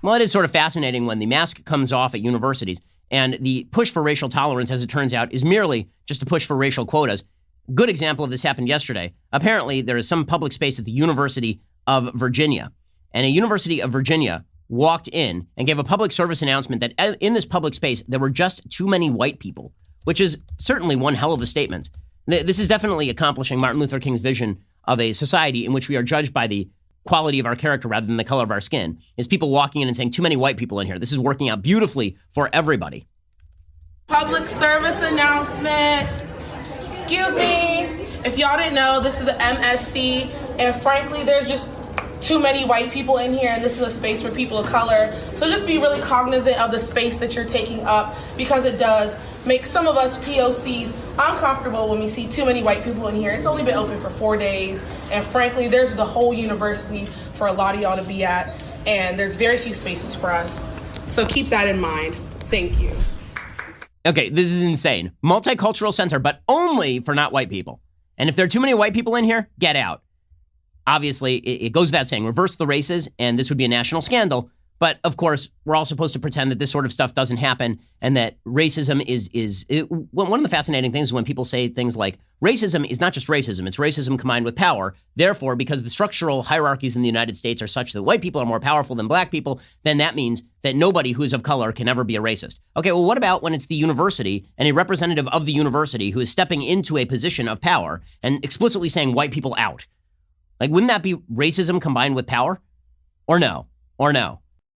Well, it is sort of fascinating when the mask comes off at universities, and the push for racial tolerance, as it turns out, is merely just a push for racial quotas. Good example of this happened yesterday. Apparently, there is some public space at the University of Virginia, and a University of Virginia walked in and gave a public service announcement that in this public space, there were just too many white people, which is certainly one hell of a statement. This is definitely accomplishing Martin Luther King's vision of a society in which we are judged by the quality of our character rather than the color of our skin, is people walking in and saying, too many white people in here. This is working out beautifully for everybody. Public service announcement. Excuse me. If y'all didn't know, this is the MSC, and frankly, there's just too many white people in here, and this is a space for people of color. So just be really cognizant of the space that you're taking up, because it does make some of us POCs uncomfortable when we see too many white people in here. It's only been open for 4 days, and frankly, there's the whole university for a lot of y'all to be at, and there's very few spaces for us. So keep that in mind. Thank you. Okay, this is insane. Multicultural center, but only for not white people. And if there are too many white people in here, get out. Obviously, it goes without saying, reverse the races, and this would be a national scandal. But of course, we're all supposed to pretend that this sort of stuff doesn't happen, and that racism one of the fascinating things is when people say things like, racism is not just racism, it's racism combined with power. Therefore, because the structural hierarchies in the United States are such that white people are more powerful than black people, then that means that nobody who is of color can ever be a racist. Okay, well, what about when it's the university and a representative of the university who is stepping into a position of power and explicitly saying white people out? Like, wouldn't that be racism combined with power? Or no? Or no?